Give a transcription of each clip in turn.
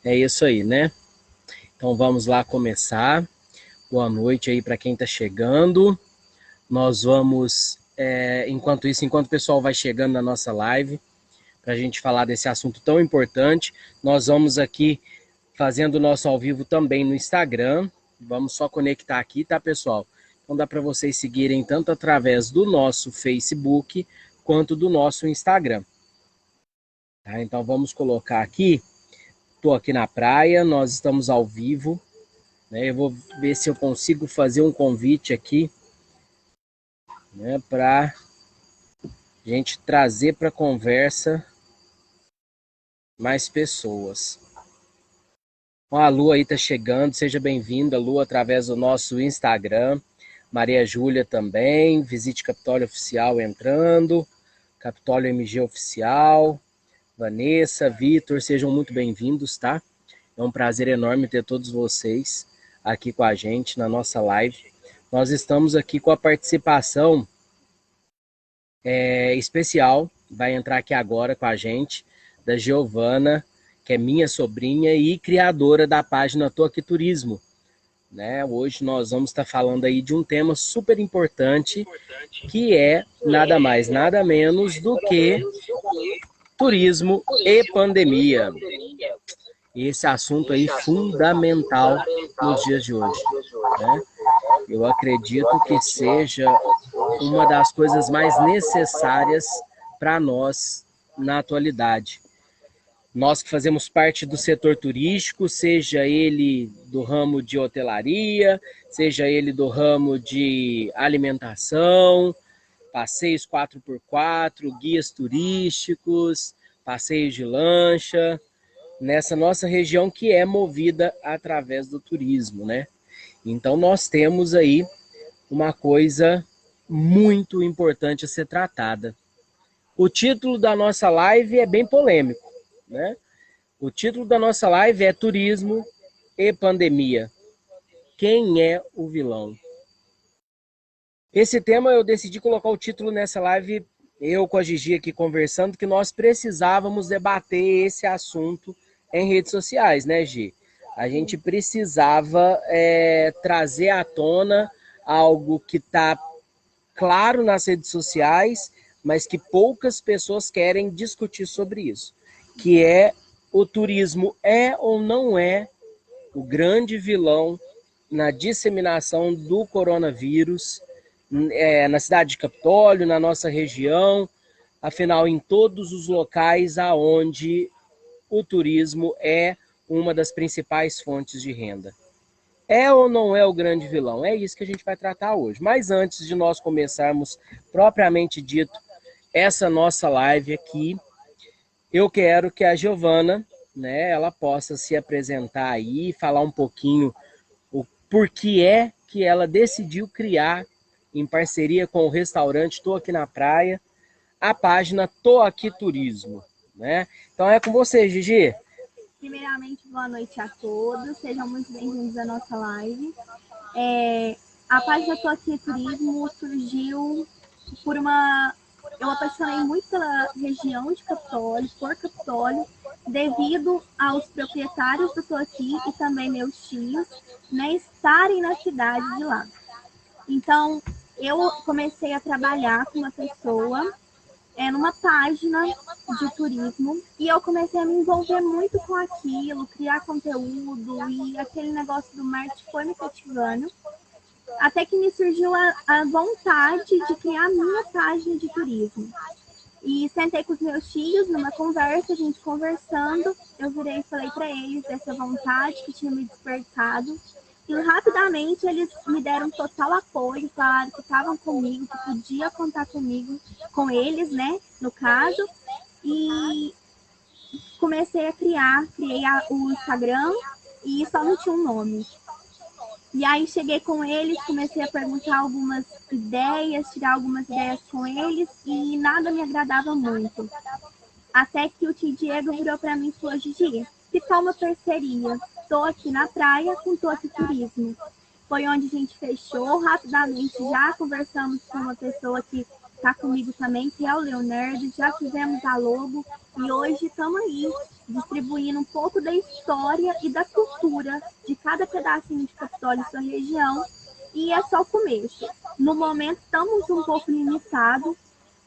É isso aí, né? Então vamos lá começar. Boa noite aí para quem está chegando. Nós vamos, enquanto isso, enquanto o pessoal vai chegando na nossa live, para a gente falar desse assunto tão importante, nós vamos aqui fazendo o nosso ao vivo também no Instagram. Vamos só conectar aqui, tá, pessoal? Então dá para vocês seguirem tanto através do nosso Facebook quanto do nosso Instagram. Tá? Então vamos colocar aqui. Estou aqui na praia, nós estamos ao vivo. Né? Eu vou ver se eu consigo fazer um convite aqui, né, para a gente trazer para a conversa mais pessoas. A Lu aí está chegando, seja bem-vinda, Lu, através do nosso Instagram. Maria Júlia também, visite Capitólio Oficial entrando, Capitólio MG Oficial, Vanessa, Vitor, sejam muito bem-vindos, tá? É um prazer enorme ter todos vocês aqui com a gente na nossa live. Nós estamos aqui com a participação especial, vai entrar aqui agora com a gente, da Giovana, que é minha sobrinha e criadora da página Tô Aqui Turismo. Né? Hoje nós vamos estar falando aí de um tema super importante, que é nada mais, nada menos do que turismo e pandemia. E esse assunto aí fundamental nos dias de hoje. Né? Eu acredito que seja uma das coisas mais necessárias para nós na atualidade. Nós que fazemos parte do setor turístico, seja ele do ramo de hotelaria, seja ele do ramo de alimentação, passeios 4x4, guias turísticos, passeios de lancha, nessa nossa região que é movida através do turismo, né? Então nós temos aí uma coisa muito importante a ser tratada. O título da nossa live é bem polêmico, né? O título da nossa live é Turismo e Pandemia. Quem é o vilão? Esse tema eu decidi colocar o título nessa live, eu com a Gigi aqui conversando, que nós precisávamos debater esse assunto em redes sociais, né, Gi? A gente precisava trazer à tona algo que está claro nas redes sociais, mas que poucas pessoas querem discutir sobre isso, que é o turismo é ou não é o grande vilão na disseminação do coronavírus na cidade de Capitólio, na nossa região, afinal, em todos os locais aonde o turismo é uma das principais fontes de renda. É ou não é o grande vilão? É isso que a gente vai tratar hoje. Mas antes de nós começarmos propriamente dito essa nossa live aqui, eu quero que a Giovana, né, ela possa se apresentar aí, falar um pouquinho o porquê é que ela decidiu criar, em parceria com o restaurante Tô Aqui na Praia, a página Tô Aqui Turismo. Né? Então é com você, Gigi. Primeiramente, boa noite a todos, sejam muito bem-vindos à nossa live. A página Tô Aqui Turismo surgiu por eu apaixonei muito pela região de Capitólio, por Capitólio, devido aos proprietários do Tô Aqui e também meus tios, né, estarem na cidade de lá. Então, eu comecei a trabalhar com uma pessoa numa página de turismo e eu comecei a me envolver muito com aquilo, criar conteúdo e aquele negócio do marketing foi me cativando. Até que me surgiu a vontade de criar a minha página de turismo. E sentei com os meus tios numa conversa, a gente conversando, eu virei e falei para eles dessa vontade que tinha me despertado. E rapidamente eles me deram total apoio, falaram que estavam comigo, que podia contar comigo, com eles, né, no caso. E comecei a criei o Instagram e só não tinha um nome. E aí cheguei com eles, comecei a perguntar algumas ideias, tirar algumas ideias com eles e nada me agradava muito. Até que o tio Diego virou para mim e falou: Gigi, que tal uma parceria? Tô aqui na praia com Tô Aqui Turismo. Foi onde a gente fechou rapidamente, já conversamos com uma pessoa que está comigo também, que é o Leonardo, já fizemos a logo e hoje estamos aí, distribuindo um pouco da história e da cultura de cada pedacinho de Capitólio e sua região, e é só o começo. No momento estamos um pouco limitados,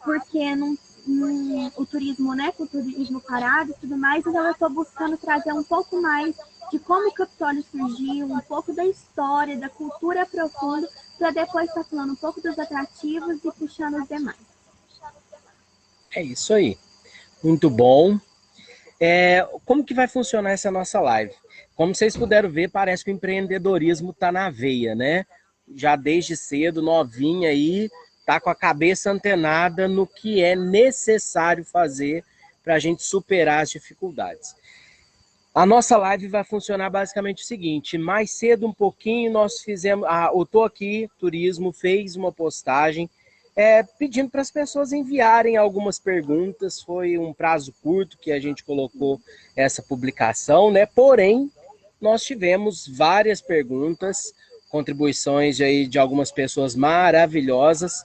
porque o turismo, né, com o turismo parado e tudo mais, então eu estou buscando trazer um pouco mais de como o Capitólio surgiu, um pouco da história, da cultura profunda, para depois estar falando um pouco dos atrativos e puxando os demais. É isso aí. Muito bom. Como que vai funcionar essa nossa live? Como vocês puderam ver, parece que o empreendedorismo está na veia, né? Já desde cedo, novinha aí, tá com a cabeça antenada no que é necessário fazer para a gente superar as dificuldades. A nossa live vai funcionar basicamente o seguinte: mais cedo um pouquinho nós fizemos, o Tô Aqui Turismo fez uma postagem pedindo para as pessoas enviarem algumas perguntas. Foi um prazo curto que a gente colocou essa publicação, né? Porém, nós tivemos várias perguntas, contribuições aí de algumas pessoas maravilhosas.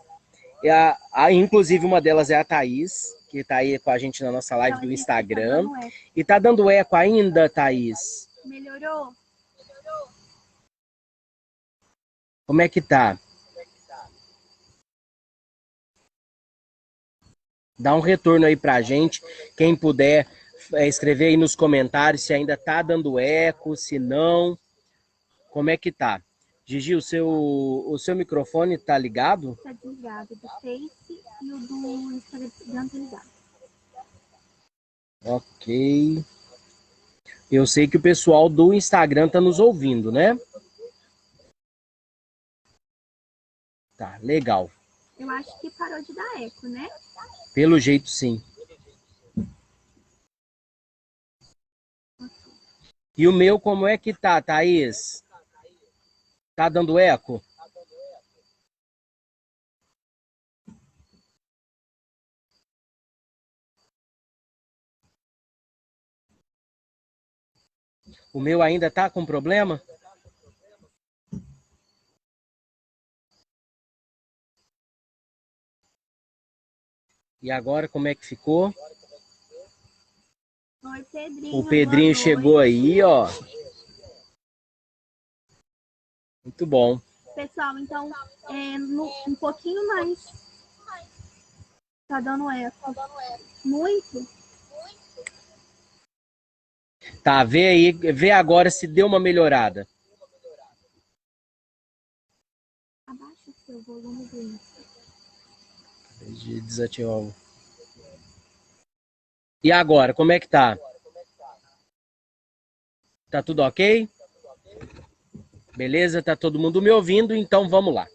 Inclusive uma delas é a Thaís, que está aí com a gente na nossa live do Instagram. E tá dando eco ainda, Thaís? Melhorou? Como é que tá? Dá um retorno aí pra gente, quem puder escrever aí nos comentários se ainda tá dando eco, se não, como é que tá? Gigi, o seu microfone tá ligado? Tá desligado, do Face e o do Instagram tá ligado. Ok. Eu sei que o pessoal do Instagram tá nos ouvindo, né? Tá, legal. Eu acho que parou de dar eco, né? Pelo jeito, sim. E o meu, como é que tá, Thaís? Tá dando eco? O meu ainda tá com problema? E agora, como é que ficou? Oi, Pedrinho. O Pedrinho chegou aí, ó. Muito bom. Pessoal, então, um pouquinho mais. Tá dando eco. Muito? Tá, vê aí, vê agora se deu uma melhorada. Abaixa o seu volume do Insta. De desativar o... E agora, como é que tá? Tá tudo ok? Beleza? Tá todo mundo me ouvindo? Então vamos lá.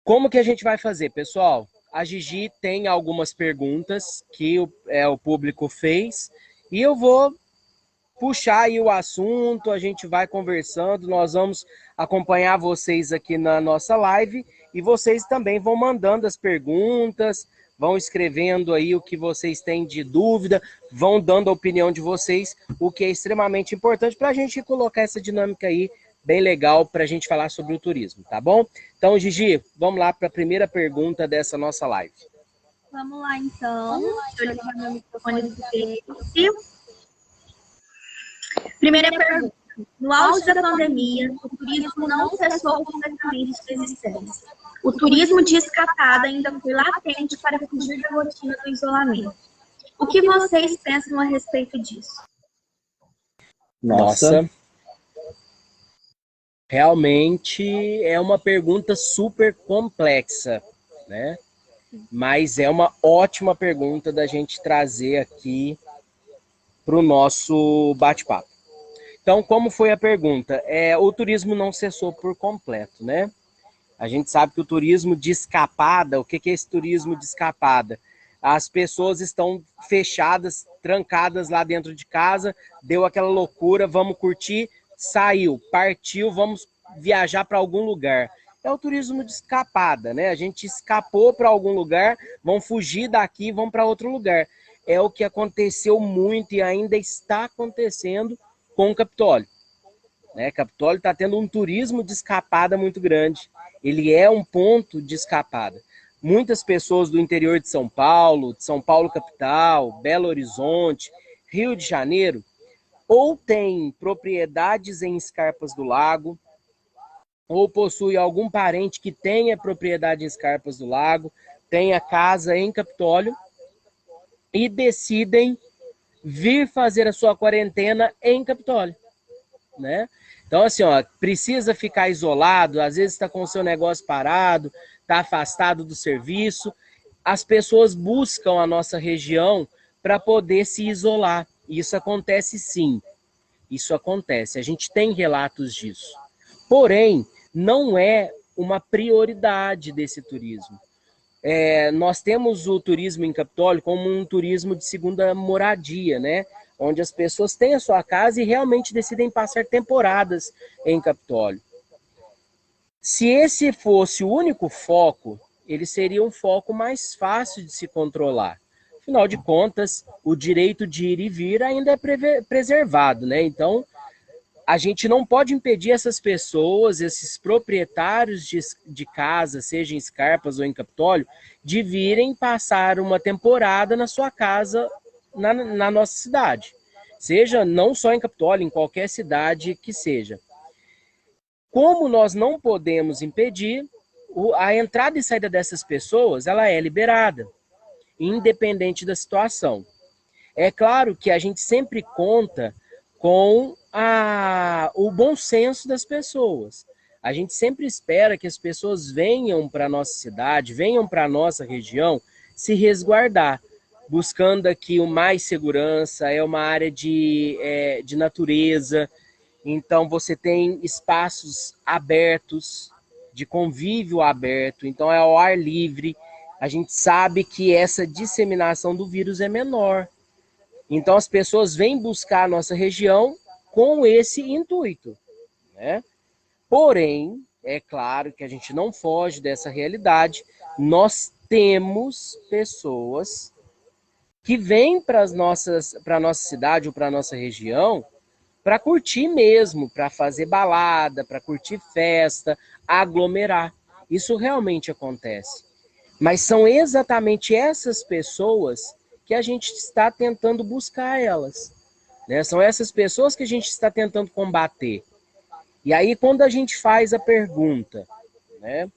Como que a gente vai fazer, pessoal? A Gigi tem algumas perguntas que o público fez e eu vou puxar aí o assunto, a gente vai conversando, nós vamos acompanhar vocês aqui na nossa live e vocês também vão mandando as perguntas, vão escrevendo aí o que vocês têm de dúvida, vão dando a opinião de vocês, o que é extremamente importante para a gente colocar essa dinâmica aí bem legal para a gente falar sobre o turismo, tá bom? Então, Gigi, vamos lá para a primeira pergunta dessa nossa live. Vamos lá, então. Deixa eu ligar meu microfone do Face. Primeira pergunta. No auge da pandemia, o turismo não cessou completamente de existência. O turismo de escapada ainda foi latente para fugir da rotina do isolamento. O que vocês pensam a respeito disso? Nossa. Realmente é uma pergunta super complexa, né? Mas é uma ótima pergunta da gente trazer aqui para o nosso bate-papo. Então, como foi a pergunta? O turismo não cessou por completo, né? A gente sabe que o turismo de escapada, o que é esse turismo de escapada? As pessoas estão fechadas, trancadas lá dentro de casa, deu aquela loucura, vamos curtir, saiu, partiu, vamos viajar para algum lugar. É o turismo de escapada, né? A gente escapou para algum lugar, vamos fugir daqui, vamos para outro lugar. É o que aconteceu muito e ainda está acontecendo com o Capitólio. Né? Capitólio está tendo um turismo de escapada muito grande. Ele é um ponto de escapada. Muitas pessoas do interior de São Paulo capital, Belo Horizonte, Rio de Janeiro, ou tem propriedades em Escarpas do Lago, ou possui algum parente que tenha propriedade em Escarpas do Lago, tenha casa em Capitólio, e decidem vir fazer a sua quarentena em Capitólio, né? Então, assim, ó, precisa ficar isolado, às vezes está com o seu negócio parado, está afastado do serviço. As pessoas buscam a nossa região para poder se isolar. Isso acontece sim, isso acontece. A gente tem relatos disso. Porém, não é uma prioridade desse turismo. Nós temos o turismo em Capitólio como um turismo de segunda moradia, né? Onde as pessoas têm a sua casa e realmente decidem passar temporadas em Capitólio. Se esse fosse o único foco, ele seria um foco mais fácil de se controlar. Afinal de contas, o direito de ir e vir ainda é preservado, né? Então, a gente não pode impedir essas pessoas, esses proprietários de casa, seja em Escarpas ou em Capitólio, de virem passar uma temporada na sua casa, na nossa cidade. Seja não só em Capitólio, em qualquer cidade que seja. Como nós não podemos impedir, a entrada e saída dessas pessoas, ela é liberada, independente da situação. É claro que a gente sempre conta com o bom senso das pessoas. A gente sempre espera que as pessoas venham para a nossa cidade, venham para a nossa região se resguardar, buscando aqui o mais segurança, é uma área de natureza, então você tem espaços abertos, de convívio aberto, então é ao ar livre. A gente sabe que essa disseminação do vírus é menor. Então as pessoas vêm buscar a nossa região com esse intuito, né? Porém, é claro que a gente não foge dessa realidade. Nós temos pessoas que vêm para a nossa cidade ou para a nossa região para curtir mesmo, para fazer balada, para curtir festa, aglomerar. Isso realmente acontece. Mas são exatamente essas pessoas que a gente está tentando buscar elas, né? São essas pessoas que a gente está tentando combater. E aí, quando a gente faz a pergunta, né,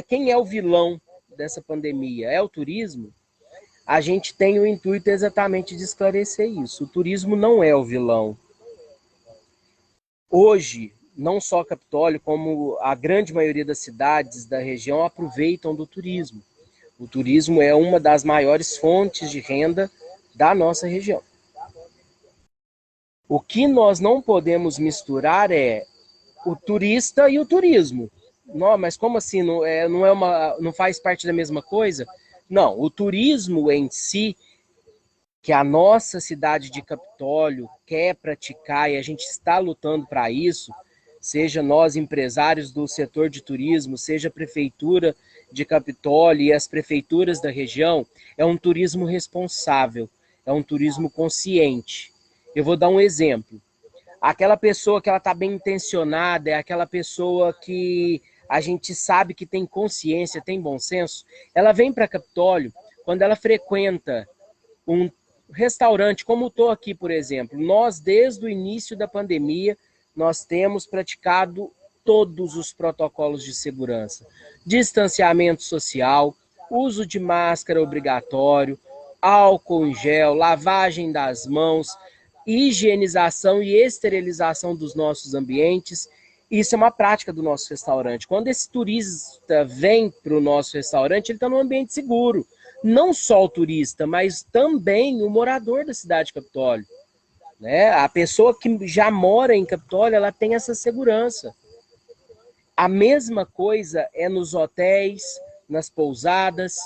quem é o vilão dessa pandemia? É o turismo? A gente tem o intuito exatamente de esclarecer isso. O turismo não é o vilão. Hoje, não só Capitólio, como a grande maioria das cidades da região aproveitam do turismo. O turismo é uma das maiores fontes de renda da nossa região. O que nós não podemos misturar é o turista e o turismo. Não, mas como assim? Não faz parte da mesma coisa? Não, o turismo em si, que a nossa cidade de Capitólio quer praticar e a gente está lutando para isso, seja nós empresários do setor de turismo, seja a prefeitura de Capitólio e as prefeituras da região, é um turismo responsável, é um turismo consciente. Eu vou dar um exemplo. Aquela pessoa que ela está bem intencionada, é aquela pessoa que a gente sabe que tem consciência, tem bom senso, ela vem para Capitólio quando ela frequenta um restaurante, como estou aqui, por exemplo. Nós, desde o início da pandemia, nós temos praticado todos os protocolos de segurança. Distanciamento social, uso de máscara obrigatório, álcool em gel, lavagem das mãos, higienização e esterilização dos nossos ambientes. Isso é uma prática do nosso restaurante. Quando esse turista vem para o nosso restaurante, ele está num ambiente seguro. Não só o turista, mas também o morador da cidade de Capitólio, né? A pessoa que já mora em Capitólio, ela tem essa segurança. A mesma coisa é nos hotéis, nas pousadas.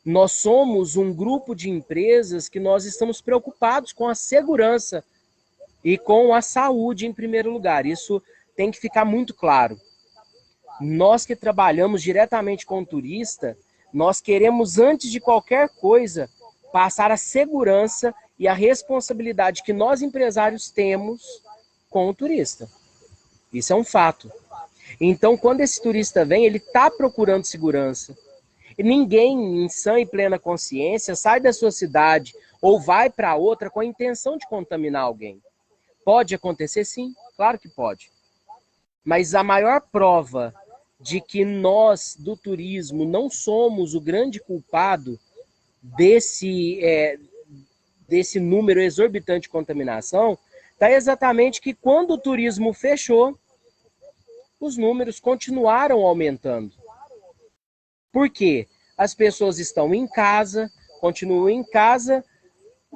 Nós somos um grupo de empresas que nós estamos preocupados com a segurança e com a saúde em primeiro lugar. Isso tem que ficar muito claro. Nós que trabalhamos diretamente com o turista, nós queremos, antes de qualquer coisa, passar a segurança e a responsabilidade que nós empresários temos com o turista. Isso é um fato. Então, quando esse turista vem, ele está procurando segurança. E ninguém em sã e plena consciência sai da sua cidade ou vai para outra com a intenção de contaminar alguém. Pode acontecer, sim, claro que pode. Mas a maior prova de que nós, do turismo, não somos o grande culpado desse número exorbitante de contaminação, está exatamente que quando o turismo fechou, os números continuaram aumentando. Por quê? As pessoas estão em casa, continuam em casa,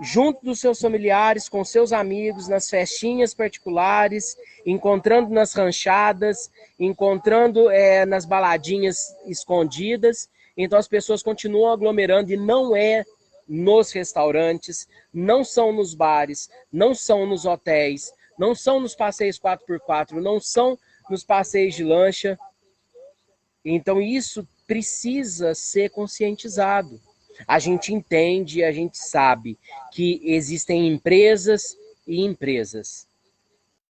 junto dos seus familiares, com seus amigos, nas festinhas particulares, encontrando nas ranchadas, encontrando nas baladinhas escondidas. Então as pessoas continuam aglomerando e não é nos restaurantes, não são nos bares, não são nos hotéis, não são nos passeios 4x4, não são nos passeios de lancha. Então isso precisa ser conscientizado. A gente entende, a gente sabe que existem empresas e empresas.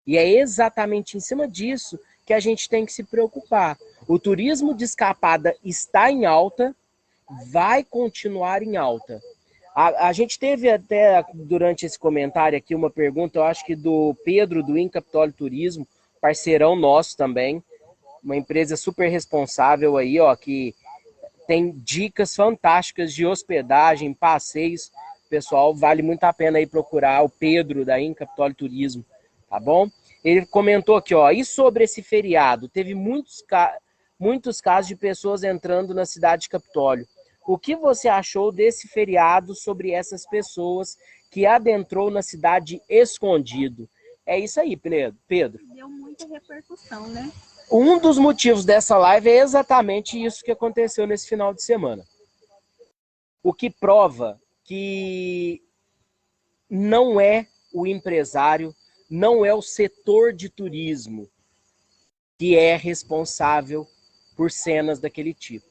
E é exatamente em cima disso que a gente tem que se preocupar. O turismo de escapada está em alta, vai continuar em alta. A gente teve até, durante esse comentário aqui, uma pergunta, eu acho que do Pedro, do Incapitólio Turismo, parceirão nosso também, uma empresa super responsável aí, ó, que tem dicas fantásticas de hospedagem, passeios. Pessoal, vale muito a pena aí procurar o Pedro da Incapitólio Turismo, tá bom? Ele comentou aqui, ó, e sobre esse feriado? Teve muitos casos de pessoas entrando na cidade de Capitólio. O que você achou desse feriado sobre essas pessoas que adentrou na cidade escondido? É isso aí, Pedro. Deu muita repercussão, né? Um dos motivos dessa live é exatamente isso que aconteceu nesse final de semana. O que prova que não é o empresário, não é o setor de turismo que é responsável por cenas daquele tipo.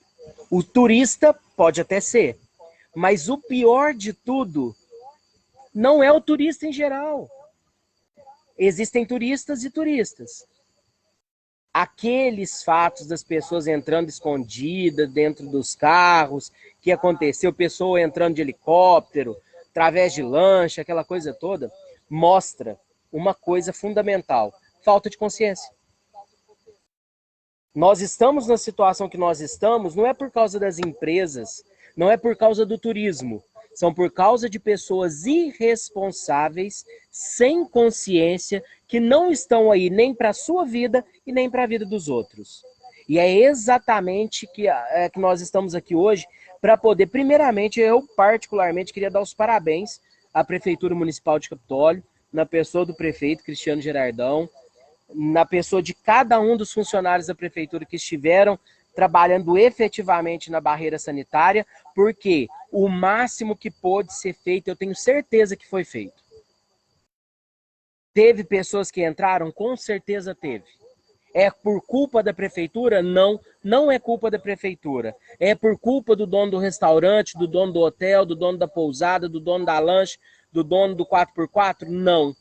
O turista pode até ser, mas o pior de tudo não é o turista em geral. Existem turistas e turistas. Aqueles fatos das pessoas entrando escondidas dentro dos carros, que aconteceu, pessoa entrando de helicóptero, através de lancha, aquela coisa toda, mostra uma coisa fundamental: falta de consciência. Nós estamos na situação que nós estamos, não é por causa das empresas, não é por causa do turismo, são por causa de pessoas irresponsáveis, sem consciência, que não estão aí nem para a sua vida e nem para a vida dos outros. E é exatamente que nós estamos aqui hoje para poder, primeiramente, eu particularmente queria dar os parabéns à Prefeitura Municipal de Capitólio, na pessoa do prefeito Cristiano Gerardão, na pessoa de cada um dos funcionários da prefeitura que estiveram trabalhando efetivamente na barreira sanitária, porque o máximo que pôde ser feito, eu tenho certeza que foi feito. Teve pessoas que entraram? Com certeza teve. É por culpa da prefeitura? Não, não é culpa da prefeitura. É por culpa do dono do restaurante, do dono do hotel, do dono da pousada, do dono da lanche, do dono do 4x4? Não.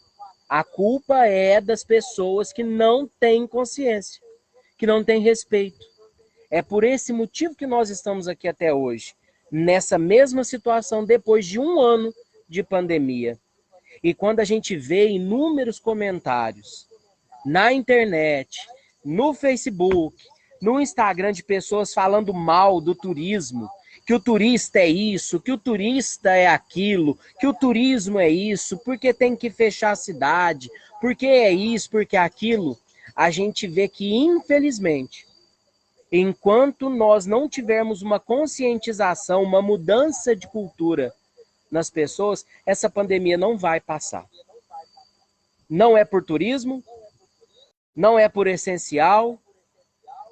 A culpa é das pessoas que não têm consciência, que não têm respeito. É por esse motivo que nós estamos aqui até hoje, nessa mesma situação, depois de um ano de pandemia. E quando a gente vê inúmeros comentários na internet, no Facebook, no Instagram, de pessoas falando mal do turismo, que o turista é isso, que o turista é aquilo, que o turismo é isso, porque tem que fechar a cidade, porque é isso, porque é aquilo, a gente vê que, infelizmente, enquanto nós não tivermos uma conscientização, uma mudança de cultura nas pessoas, essa pandemia não vai passar. Não é por turismo, não é por essencial,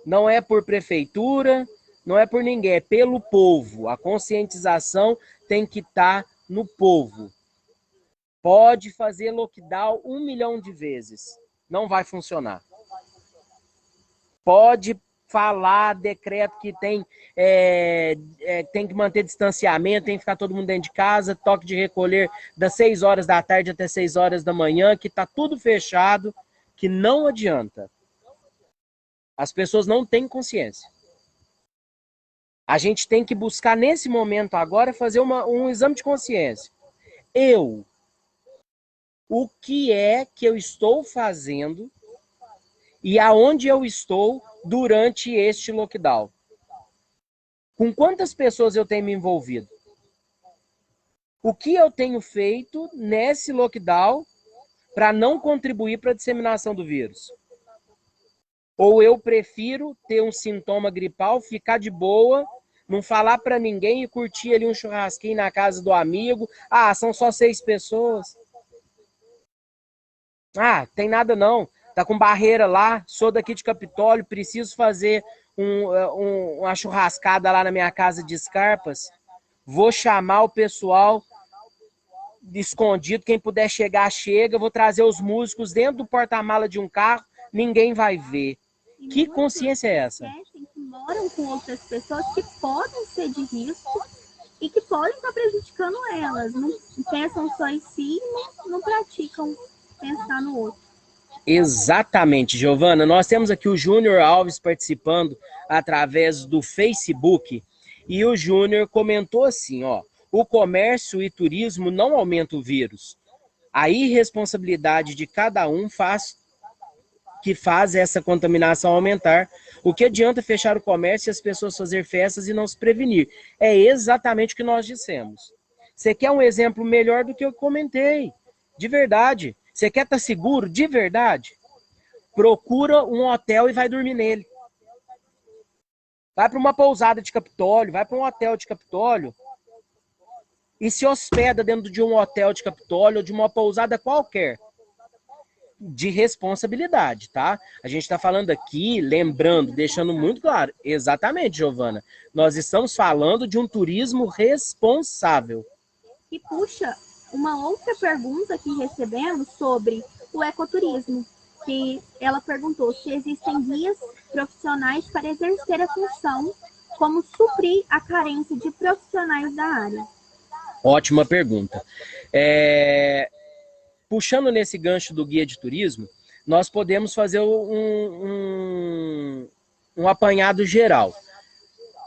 não é por prefeitura, não é por ninguém, é pelo povo. A conscientização tem que estar no povo. Pode fazer lockdown 1 milhão de vezes, não vai funcionar. Pode falar decreto que tem que manter distanciamento, tem que ficar todo mundo dentro de casa, toque de recolher das 6 horas da tarde até 6 horas da manhã, que está tudo fechado, que não adianta. As pessoas não têm consciência. A gente tem que buscar nesse momento agora fazer um exame de consciência. O que é que eu estou fazendo e aonde eu estou durante este lockdown? Com quantas pessoas eu tenho me envolvido? O que eu tenho feito nesse lockdown para não contribuir para a disseminação do vírus? Ou eu prefiro ter um sintoma gripal, ficar de boa, não falar para ninguém e curtir ali um churrasquinho na casa do amigo. Ah, são só 6 pessoas. Ah, tem nada não. Tá com barreira lá, sou daqui de Capitólio, preciso fazer uma churrascada lá na minha casa de Escarpas. Vou chamar o pessoal escondido, quem puder chegar, chega. Vou trazer os músicos dentro do porta-mala de um carro, ninguém vai ver. Que consciência é essa? Que moram com outras pessoas que podem ser de risco e que podem estar prejudicando elas. Não pensam só em si e não praticam pensar no outro. Exatamente, Giovana. Nós temos aqui o Júnior Alves participando através do Facebook e o Júnior comentou assim, ó: o comércio e turismo não aumentam o vírus. A irresponsabilidade de cada um faz essa contaminação aumentar. O que adianta fechar o comércio e as pessoas fazer festas e não se prevenir? É exatamente o que nós dissemos. Você quer um exemplo melhor do que eu comentei? De verdade. Você quer estar seguro? De verdade? Procura um hotel e vai dormir nele. Vai para uma pousada de Capitólio, vai para um hotel de Capitólio e se hospeda dentro de um hotel de Capitólio ou de uma pousada qualquer. De responsabilidade, tá? A gente está falando aqui, lembrando, deixando muito claro, exatamente, Giovana, nós estamos falando de um turismo responsável. E puxa, uma outra pergunta que recebemos sobre o ecoturismo, que ela perguntou se existem guias profissionais para exercer a função, como suprir a carência de profissionais da área. Ótima pergunta. Puxando nesse gancho do guia de turismo, nós podemos fazer um apanhado geral.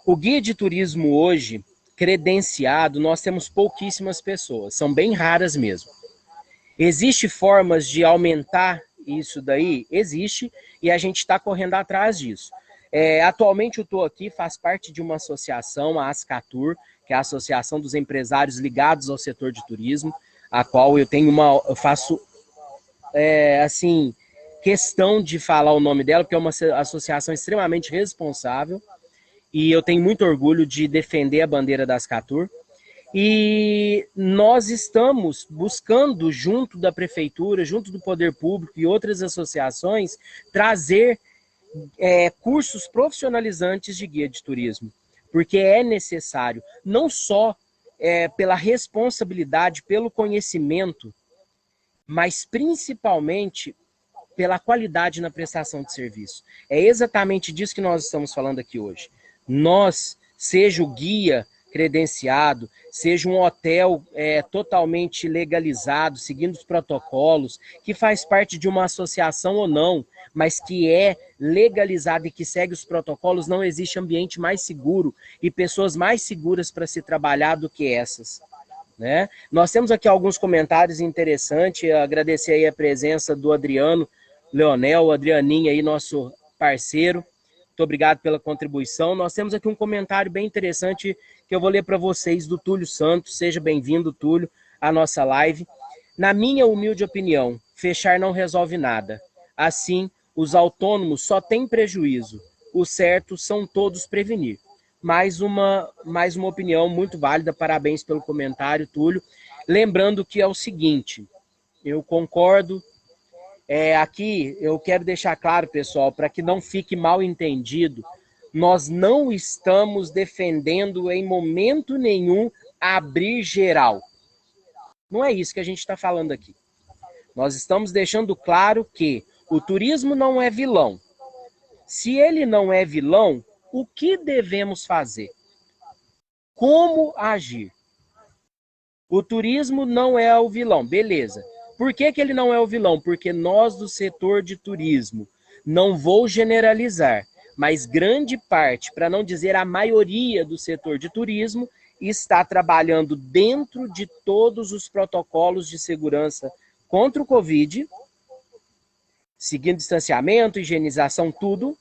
O guia de turismo hoje, credenciado, nós temos pouquíssimas pessoas, são bem raras mesmo. Existem formas de aumentar isso daí? Existe, e a gente está correndo atrás disso. Atualmente eu estou aqui, faz parte de uma associação, a Ascatur, que é a Associação dos Empresários Ligados ao Setor de Turismo, a qual eu faço assim, questão de falar o nome dela, porque é uma associação extremamente responsável, e eu tenho muito orgulho de defender a bandeira da Ascatur. E nós estamos buscando, junto da prefeitura, junto do poder público e outras associações, trazer cursos profissionalizantes de guia de turismo, porque é necessário, não só pela responsabilidade, pelo conhecimento, mas principalmente pela qualidade na prestação de serviço. É exatamente disso que nós estamos falando aqui hoje. Nós, seja o guia credenciado, seja um hotel totalmente legalizado, seguindo os protocolos, que faz parte de uma associação ou não, mas que é legalizado e que segue os protocolos, não existe ambiente mais seguro e pessoas mais seguras para se trabalhar do que essas. Né? Nós temos aqui alguns comentários interessantes, agradecer aí a presença do Adriano Leonel, o Adrianinho aí, nosso parceiro. Muito obrigado pela contribuição. Nós temos aqui um comentário bem interessante que eu vou ler para vocês, do Túlio Santos. Seja bem-vindo, Túlio, à nossa live. Na minha humilde opinião, fechar não resolve nada. Assim, os autônomos só têm prejuízo. O certo são todos prevenir. Mais uma opinião muito válida. Parabéns pelo comentário, Túlio. Lembrando que é o seguinte, eu concordo. Aqui eu quero deixar claro, pessoal, para que não fique mal entendido, nós não estamos defendendo em momento nenhum abrir geral. Não é isso que a gente está falando aqui. Nós estamos deixando claro que o turismo não é vilão. Se ele não é vilão, o que devemos fazer? Como agir? O turismo não é o vilão, beleza. Por que ele não é o vilão? Porque nós do setor de turismo, não vou generalizar, mas grande parte, para não dizer a maioria do setor de turismo, está trabalhando dentro de todos os protocolos de segurança contra o Covid, seguindo distanciamento, higienização, tudo.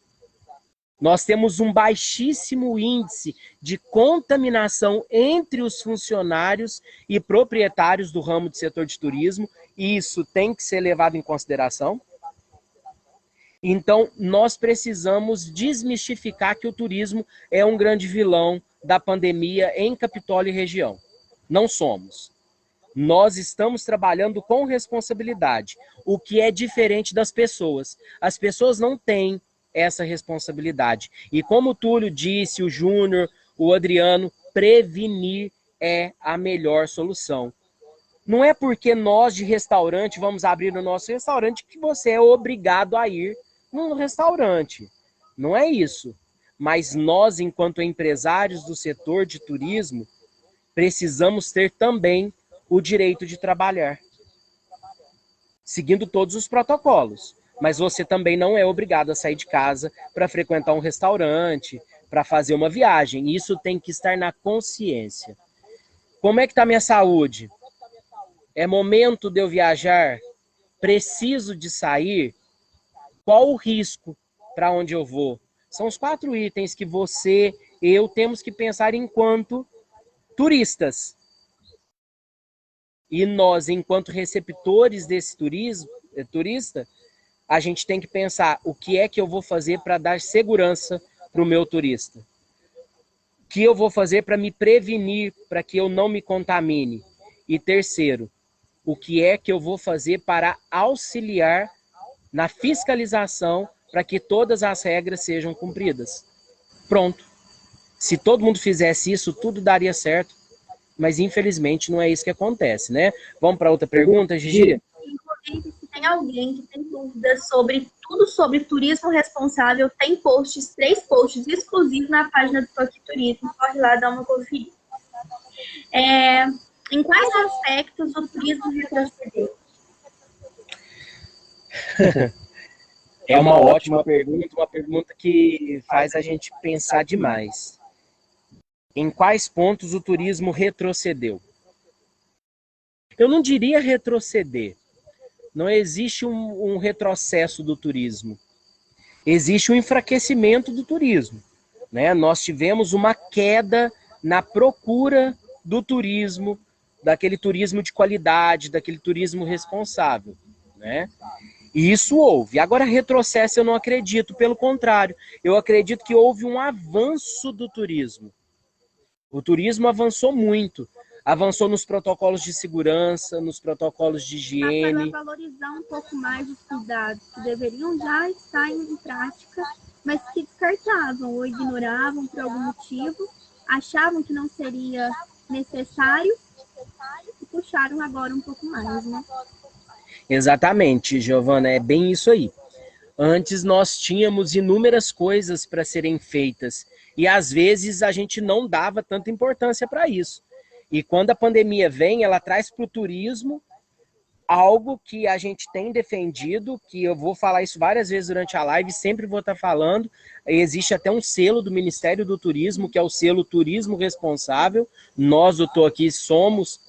Nós temos um baixíssimo índice de contaminação entre os funcionários e proprietários do ramo do setor de turismo, e isso tem que ser levado em consideração. Então, nós precisamos desmistificar que o turismo é um grande vilão da pandemia em Capitólio e região. Não somos. Nós estamos trabalhando com responsabilidade, o que é diferente das pessoas. As pessoas não têm essa responsabilidade. E como o Túlio disse, o Júnior, o Adriano, prevenir é a melhor solução. Não é porque nós de restaurante vamos abrir o nosso restaurante que você é obrigado a ir num restaurante. Não é isso. Mas nós, enquanto empresários do setor de turismo, precisamos ter também o direito de trabalhar, seguindo todos os protocolos. Mas você também não é obrigado a sair de casa para frequentar um restaurante, para fazer uma viagem. Isso tem que estar na consciência. Como é que está minha saúde? É momento de eu viajar? Preciso de sair? Qual o risco para onde eu vou? São os 4 itens que você, eu, temos que pensar enquanto turistas. E nós, enquanto receptores desse turista, a gente tem que pensar o que é que eu vou fazer para dar segurança para o meu turista. O que eu vou fazer para me prevenir, para que eu não me contamine. E terceiro, o que é que eu vou fazer para auxiliar na fiscalização para que todas as regras sejam cumpridas. Pronto. Se todo mundo fizesse isso, tudo daria certo. Mas infelizmente não é isso que acontece, né? Vamos para outra pergunta, Gigi? Inclusive, se tem alguém que tem dúvidas sobre tudo sobre turismo responsável, tem posts, 3 posts exclusivos na página do Toque Turismo. Pode ir lá dar uma conferida. Em quais aspectos o turismo retrocedeu? É uma ótima pergunta, uma pergunta que faz a gente pensar demais. Em quais pontos o turismo retrocedeu? Eu não diria retroceder. Não existe um retrocesso do turismo. Existe um enfraquecimento do turismo, né? Nós tivemos uma queda na procura do turismo, daquele turismo de qualidade, daquele turismo responsável, né? E isso houve. Agora, retrocesso eu não acredito, pelo contrário, eu acredito que houve um avanço do turismo. O turismo avançou muito. Avançou nos protocolos de segurança, nos protocolos de higiene. Para valorizar um pouco mais os cuidados que deveriam já estar em prática, mas que descartavam ou ignoravam por algum motivo, achavam que não seria necessário e puxaram agora um pouco mais, né? Exatamente, Giovana, é bem isso aí. Antes nós tínhamos inúmeras coisas para serem feitas e às vezes a gente não dava tanta importância para isso. E quando a pandemia vem, ela traz para o turismo algo que a gente tem defendido, que eu vou falar isso várias vezes durante a live, sempre vou estar falando. Existe até um selo do Ministério do Turismo, que é o selo Turismo Responsável. Nós do Tô Aqui somos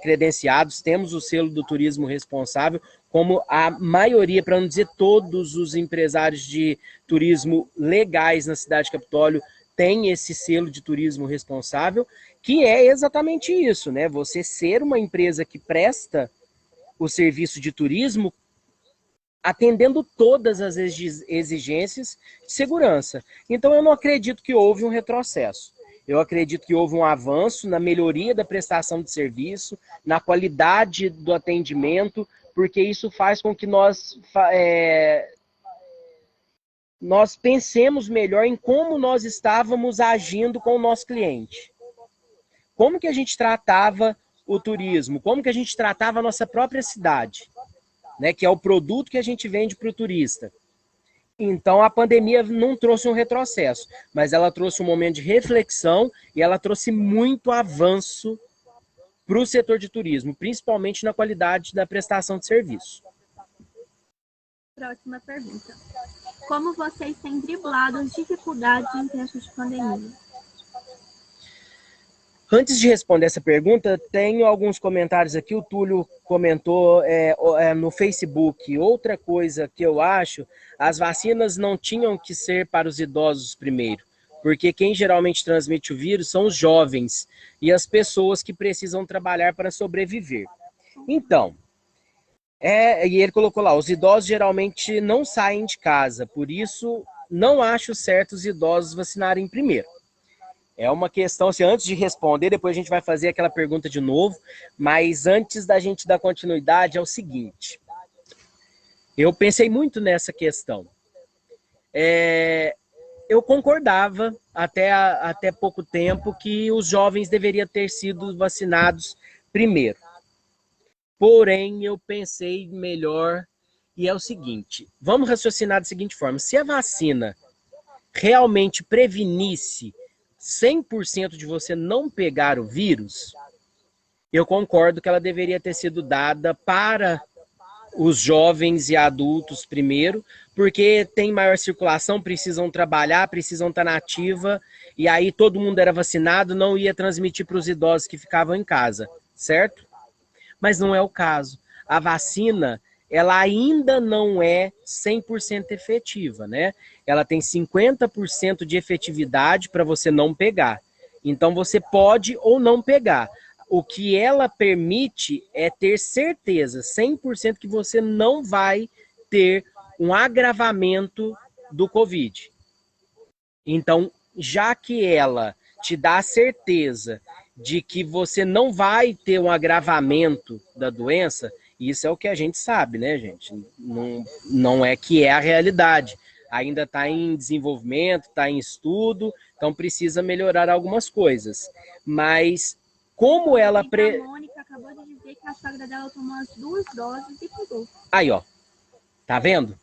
credenciados, temos o selo do Turismo Responsável, como a maioria, para não dizer todos os empresários de turismo legais na cidade de Capitólio tem esse selo de turismo responsável, que é exatamente isso, né? Você ser uma empresa que presta o serviço de turismo atendendo todas as exigências de segurança. Então eu não acredito que houve um retrocesso. Eu acredito que houve um avanço na melhoria da prestação de serviço, na qualidade do atendimento, porque isso faz com que nós pensemos melhor em como nós estávamos agindo com o nosso cliente. Como que a gente tratava o turismo? Como que a gente tratava a nossa própria cidade? Né, que é o produto que a gente vende para o turista. Então a pandemia não trouxe um retrocesso, mas ela trouxe um momento de reflexão e ela trouxe muito avanço para o setor de turismo, principalmente na qualidade da prestação de serviço. Próxima pergunta. Como vocês têm driblado as dificuldades em tempos de pandemia? Antes de responder essa pergunta, tenho alguns comentários aqui. O Túlio comentou no Facebook. Outra coisa que eu acho, as vacinas não tinham que ser para os idosos primeiro, porque quem geralmente transmite o vírus são os jovens e as pessoas que precisam trabalhar para sobreviver. Então, e ele colocou lá, os idosos geralmente não saem de casa, por isso não acho certo os idosos vacinarem primeiro. É uma questão, assim, antes de responder, depois a gente vai fazer aquela pergunta de novo, mas antes da gente dar continuidade, é o seguinte. Eu pensei muito nessa questão. Eu concordava até pouco tempo que os jovens deveriam ter sido vacinados primeiro. Porém, eu pensei melhor e é o seguinte, vamos raciocinar da seguinte forma, se a vacina realmente prevenisse 100% de você não pegar o vírus, eu concordo que ela deveria ter sido dada para os jovens e adultos primeiro, porque tem maior circulação, precisam trabalhar, precisam estar na ativa, e aí todo mundo era vacinado, não ia transmitir para os idosos que ficavam em casa, certo? Mas não é o caso. A vacina, ela ainda não é 100% efetiva, né? Ela tem 50% de efetividade para você não pegar. Então você pode ou não pegar. O que ela permite é ter certeza, 100% que você não vai ter um agravamento do Covid. Então, já que ela te dá a certeza de que você não vai ter um agravamento da doença, isso é o que a gente sabe, né, gente? Não é que é a realidade. Ainda está em desenvolvimento, está em estudo, então precisa melhorar algumas coisas. Mas como ela... A Mônica acabou de dizer que a sogra dela tomou as 2 doses e pegou. Aí, ó. Tá vendo?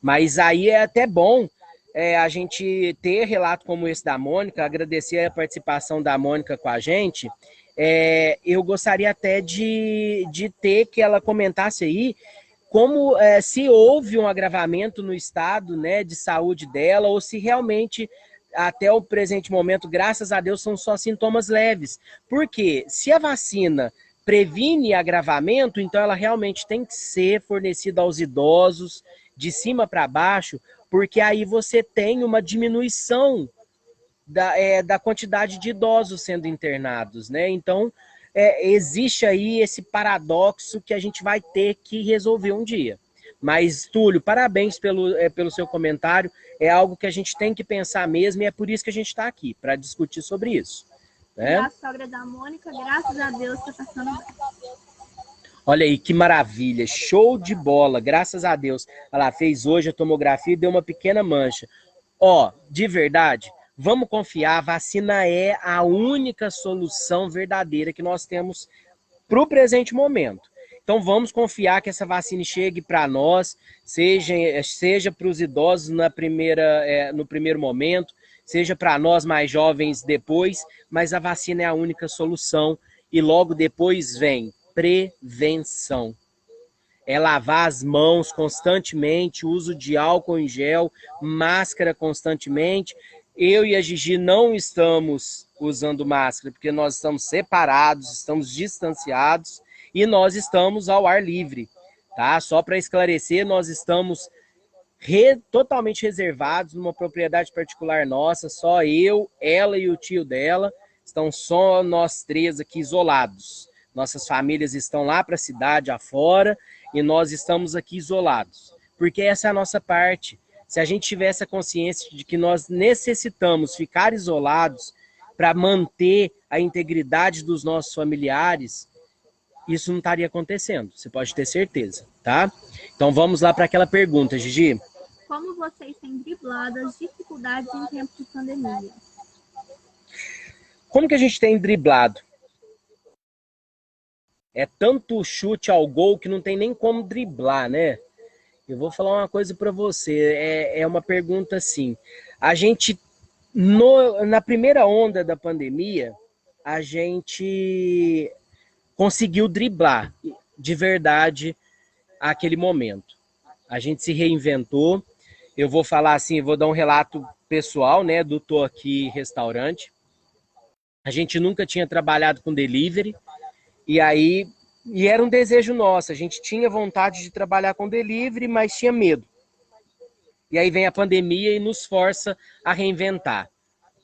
Mas aí é até bom a gente ter relato como esse da Mônica, agradecer a participação da Mônica com a gente. Eu gostaria até de ter que ela comentasse aí como se houve um agravamento no estado, né, de saúde dela, ou se realmente, até o presente momento, graças a Deus, são só sintomas leves. Porque se a vacina previne agravamento, então ela realmente tem que ser fornecida aos idosos, de cima para baixo, porque aí você tem uma diminuição da quantidade de idosos sendo internados, né? Então, existe aí esse paradoxo que a gente vai ter que resolver um dia. Mas, Túlio, parabéns pelo seu comentário, é algo que a gente tem que pensar mesmo e é por isso que a gente está aqui, para discutir sobre isso. Né? E a sogra da Mônica, graças a Deus, está passando bem. Olha aí, que maravilha, show de bola, graças a Deus. Ela fez hoje a tomografia e deu uma pequena mancha. Ó, de verdade, vamos confiar, a vacina é a única solução verdadeira que nós temos para o presente momento. Então vamos confiar que essa vacina chegue para nós, seja para os idosos no primeiro momento, seja para nós mais jovens depois, mas a vacina é a única solução e logo depois vem prevenção. É lavar as mãos constantemente, uso de álcool em gel, máscara constantemente. Eu e a Gigi não estamos usando máscara, porque nós estamos separados, estamos distanciados e nós estamos ao ar livre, tá? Só para esclarecer, nós estamos totalmente reservados numa propriedade particular nossa, só eu, ela e o tio dela, estão só nós 3 aqui isolados. Nossas famílias estão lá para a cidade afora e nós estamos aqui isolados. Porque essa é a nossa parte. Se a gente tivesse a consciência de que nós necessitamos ficar isolados para manter a integridade dos nossos familiares, isso não estaria acontecendo. Você pode ter certeza, tá? Então vamos lá para aquela pergunta, Gigi. Como vocês têm driblado as dificuldades em tempos de pandemia? Como que a gente tem driblado? É tanto chute ao gol que não tem nem como driblar, né? Eu vou falar uma coisa para você, é uma pergunta assim. A gente, na primeira onda da pandemia, a gente conseguiu driblar de verdade aquele momento. A gente se reinventou. Eu vou falar assim, vou dar um relato pessoal, né, do Tô Aqui Restaurante. A gente nunca tinha trabalhado com delivery, e era um desejo nosso. A gente tinha vontade de trabalhar com delivery, mas tinha medo. E aí vem a pandemia e nos força a reinventar.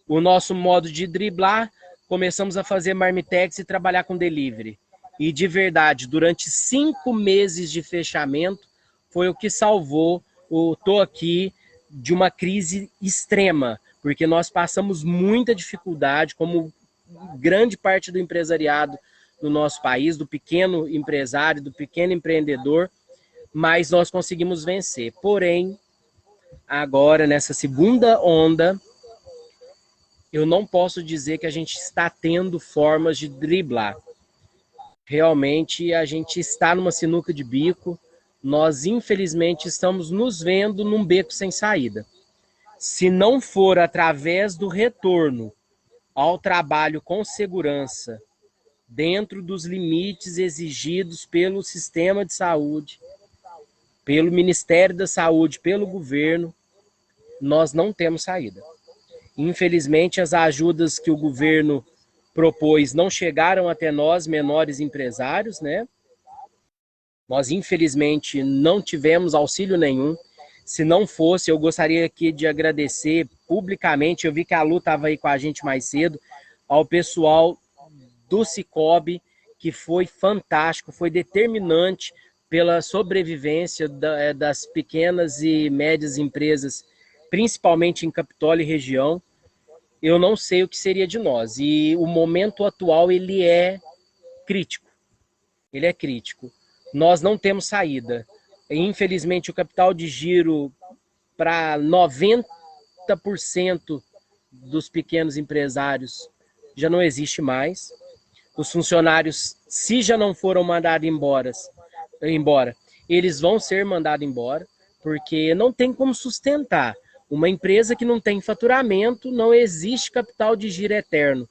O nosso modo de driblar, começamos a fazer marmitex e trabalhar com delivery. E de verdade, durante 5 meses de fechamento, foi o que salvou o Tô Aqui de uma crise extrema, porque nós passamos muita dificuldade, como grande parte do empresariado do nosso país, do pequeno empresário, do pequeno empreendedor, mas nós conseguimos vencer. Porém, agora, nessa segunda onda, eu não posso dizer que a gente está tendo formas de driblar. Realmente, a gente está numa sinuca de bico. Nós, infelizmente, estamos nos vendo num beco sem saída. Se não for através do retorno ao trabalho com segurança, dentro dos limites exigidos pelo sistema de saúde, pelo Ministério da Saúde, pelo governo, nós não temos saída. Infelizmente, as ajudas que o governo propôs não chegaram até nós, menores empresários, né? Nós, infelizmente, não tivemos auxílio nenhum. Se não fosse, eu gostaria aqui de agradecer publicamente, eu vi que a Lu estava aí com a gente mais cedo, ao pessoal do Cicobi, que foi fantástico, foi determinante pela sobrevivência das pequenas e médias empresas, principalmente em Capitólio e região. Eu não sei o que seria de nós. E o momento atual, ele é crítico. Ele é crítico. Nós não temos saída. Infelizmente, o capital de giro para 90% dos pequenos empresários já não existe mais. Os funcionários, se já não foram mandados embora, eles vão ser mandados embora, porque não tem como sustentar. Uma empresa que não tem faturamento, não existe capital de giro eterno.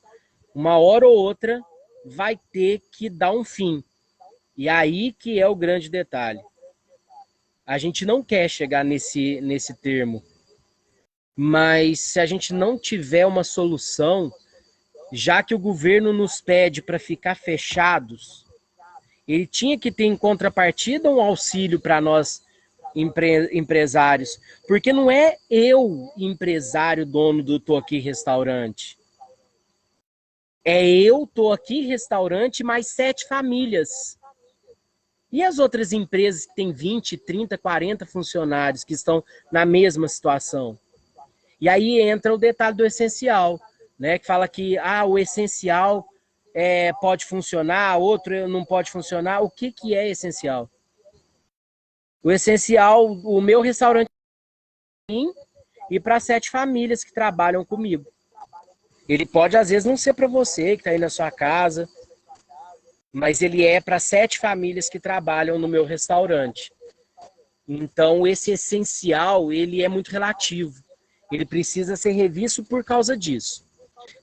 Uma hora ou outra vai ter que dar um fim. E aí que é o grande detalhe. A gente não quer chegar nesse termo, mas se a gente não tiver uma solução, já que o governo nos pede para ficar fechados, ele tinha que ter em contrapartida um auxílio para nós empresários, porque não é eu, empresário, dono do Tô Aqui Restaurante. É eu, Tô Aqui Restaurante, mais 7 famílias. E as outras empresas que têm 20, 30, 40 funcionários que estão na mesma situação? E aí entra o detalhe do essencial, né? Que fala que o essencial pode funcionar, outro não pode funcionar. O que é essencial? O essencial, o meu restaurante e para 7 famílias que trabalham comigo. Ele pode, às vezes, não ser para você que está aí na sua casa, mas ele é para 7 famílias que trabalham no meu restaurante. Então, esse essencial, ele é muito relativo. Ele precisa ser revisto por causa disso.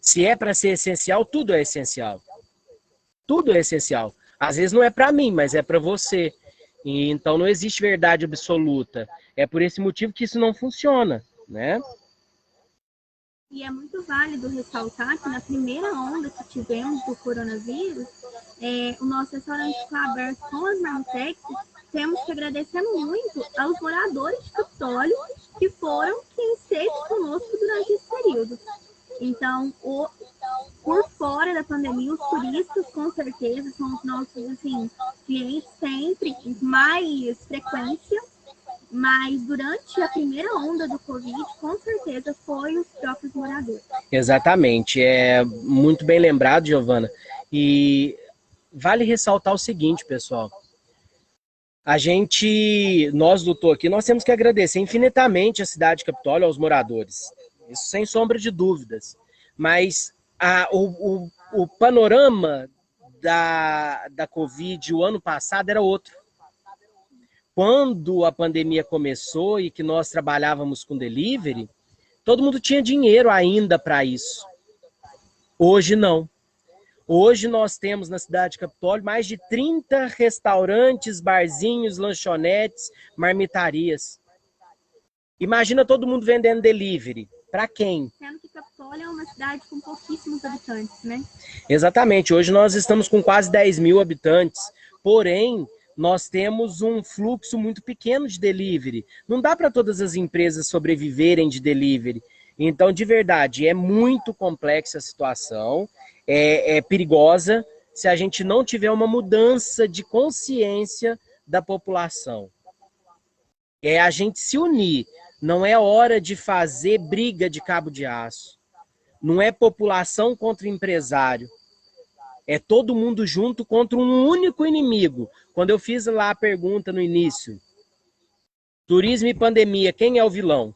Se é para ser essencial, tudo é essencial. Tudo é essencial. Às vezes não é para mim, mas é para você. E, então não existe verdade absoluta. É por esse motivo que isso não funciona, né? E é muito válido ressaltar que na primeira onda que tivemos do coronavírus, o nosso restaurante foi aberto com as marmitex. Temos que agradecer muito aos moradores de Capitólio que foram quem esteve conosco durante esse período. Então, por fora da pandemia, os turistas, com certeza, são os nossos assim, clientes sempre com mais frequência, mas durante a primeira onda do Covid, com certeza, foi os próprios moradores. Exatamente, é muito bem lembrado, Giovana. E vale ressaltar o seguinte, pessoal. Nós do Tô Aqui, nós temos que agradecer infinitamente a cidade de Capitólio, aos moradores. Isso sem sombra de dúvidas. Mas o panorama da Covid o ano passado era outro. Quando a pandemia começou e que nós trabalhávamos com delivery, todo mundo tinha dinheiro ainda para isso. Hoje não. Hoje nós temos na cidade de Capitólio mais de 30 restaurantes, barzinhos, lanchonetes, marmitarias. Imagina todo mundo vendendo delivery. Para quem? Sendo que Capitólio é uma cidade com pouquíssimos habitantes, né? Exatamente. Hoje nós estamos com quase 10 mil habitantes. Porém, nós temos um fluxo muito pequeno de delivery. Não dá para todas as empresas sobreviverem de delivery. Então, de verdade, é muito complexa a situação, é perigosa se a gente não tiver uma mudança de consciência da população. É a gente se unir. Não é hora de fazer briga de cabo de aço. Não é população contra empresário. É todo mundo junto contra um único inimigo. Quando eu fiz lá a pergunta no início, turismo e pandemia, quem é o vilão?